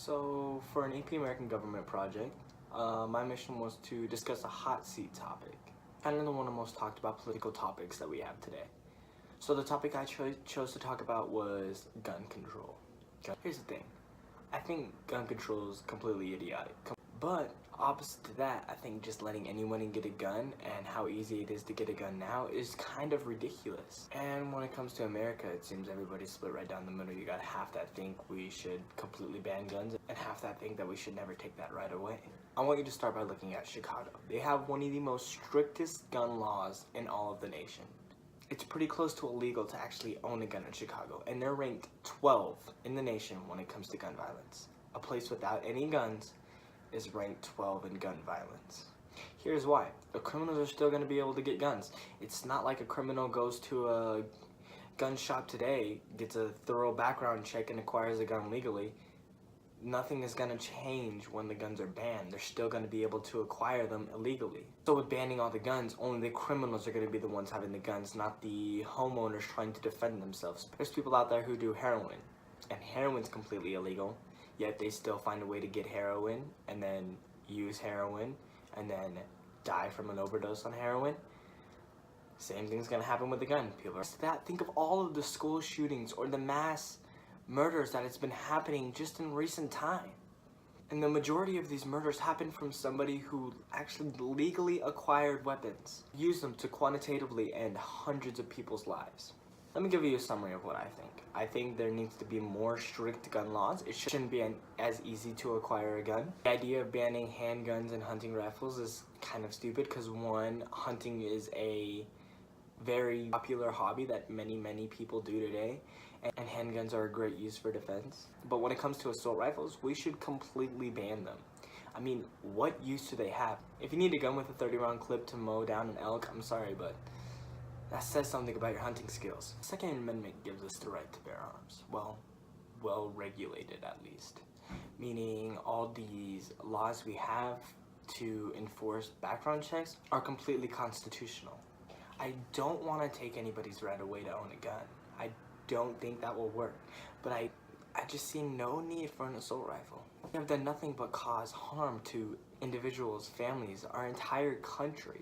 So, for an AP American government project, my mission was to discuss a hot seat topic, kind of one of the most talked about political topics that we have today. So the topic I chose to talk about was gun control. Here's the thing, I think gun control is completely idiotic. But opposite to that, I think just letting anyone get a gun and how easy it is to get a gun now is kind of ridiculous. And when it comes to America, it seems everybody's split right down the middle. You got half that think we should completely ban guns and half that think that we should never take that right away. I want you to start by looking at Chicago. They have one of the most strictest gun laws in all of the nation. It's pretty close to illegal to actually own a gun in Chicago, and they're ranked 12 in the nation when it comes to gun violence. A place without any guns is ranked 12 in gun violence. Here's why. The criminals are still going to be able to get guns. It's not like a criminal goes to a gun shop today, gets a thorough background check, and acquires a gun legally. Nothing is going to change when the guns are banned. They're still going to be able to acquire them illegally. So with banning all the guns, only the criminals are going to be the ones having the guns, not the homeowners trying to defend themselves. There's people out there who do heroin, and heroin's completely illegal, yet they still find a way to get heroin and then use heroin and then die from an overdose on heroin. Same thing's going to happen with the gun. People are that. Think of all of the school shootings or the mass murders that it's been happening just in recent time. And the majority of these murders happen from somebody who actually legally acquired weapons, used them to quantitatively end hundreds of people's lives. Let me give you a summary of what I think. I think there needs to be more strict gun laws. It shouldn't be as easy to acquire a gun. The idea of banning handguns and hunting rifles is kind of stupid because one, hunting is a very popular hobby that many people do today, and handguns are a great use for defense. But when it comes to assault rifles, we should completely ban them. I mean, what use do they have? If you need a gun with a 30-round clip to mow down an elk, I'm sorry, but that says something about your hunting skills. The Second Amendment gives us the right to bear arms. Well regulated at least. Meaning all these laws we have to enforce background checks are completely constitutional. I don't want to take anybody's right away to own a gun. I don't think that will work. But I just see no need for an assault rifle. We have done nothing but cause harm to individuals, families, our entire country.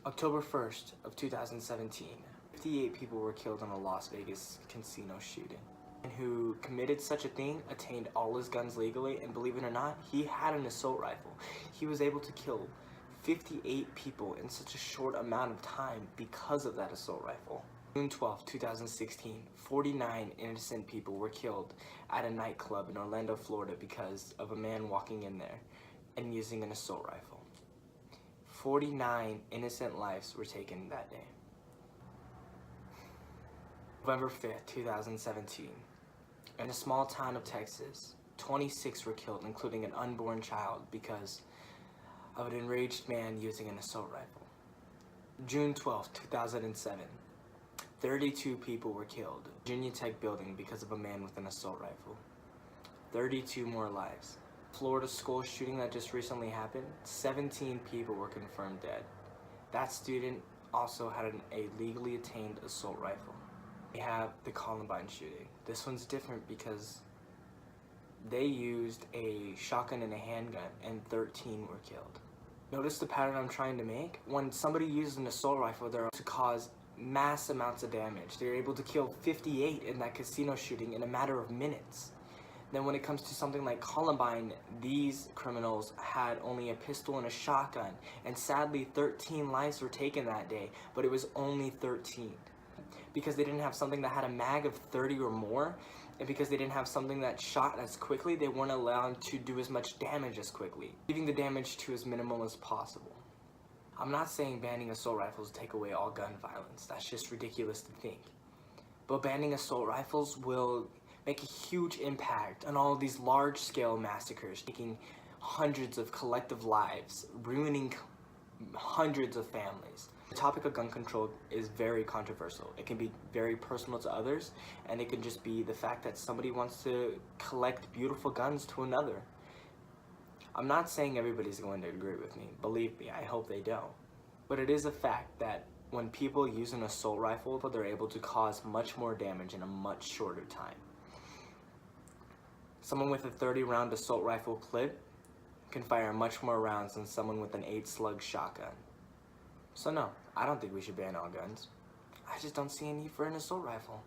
October 1st of 2017, 58 people were killed in a Las Vegas casino shooting. And who committed such a thing attained all his guns legally, and believe it or not, he had an assault rifle. He was able to kill 58 people in such a short amount of time because of that assault rifle. June 12, 2016, 49 innocent people were killed at a nightclub in Orlando, Florida because of a man walking in there and using an assault rifle. 49 innocent lives were taken that day. November 5th, 2017, in a small town of Texas, 26 were killed, including an unborn child, because of an enraged man using an assault rifle. June 12th, 2007, 32 people were killed. Virginia Tech building because of a man with an assault rifle. 32 more lives. Florida school shooting that just recently happened, 17 people were confirmed dead. That student also had a legally attained assault rifle. We have the Columbine shooting. This one's different because they used a shotgun and a handgun and 13 were killed. Notice the pattern I'm trying to make? When somebody uses an assault rifle, they're able to cause mass amounts of damage. They're able to kill 58 in that casino shooting in a matter of minutes. Then when it comes to something like Columbine, these criminals had only a pistol and a shotgun, and sadly 13 lives were taken that day, but it was only 13. Because they didn't have something that had a mag of 30 or more, and because they didn't have something that shot as quickly, they weren't allowed to do as much damage as quickly, leaving the damage to as minimal as possible. I'm not saying banning assault rifles take away all gun violence. That's just ridiculous to think. But banning assault rifles will make a huge impact on all of these large-scale massacres, taking hundreds of collective lives, ruining hundreds of families. The topic of gun control is very controversial. It can be very personal to others, and it can just be the fact that somebody wants to collect beautiful guns to another. I'm not saying everybody's going to agree with me. Believe me, I hope they don't. But it is a fact that when people use an assault rifle, they're able to cause much more damage in a much shorter time. Someone with a 30-round assault rifle clip can fire much more rounds than someone with an 8-slug shotgun. So no, I don't think we should ban all guns. I just don't see a need for an assault rifle.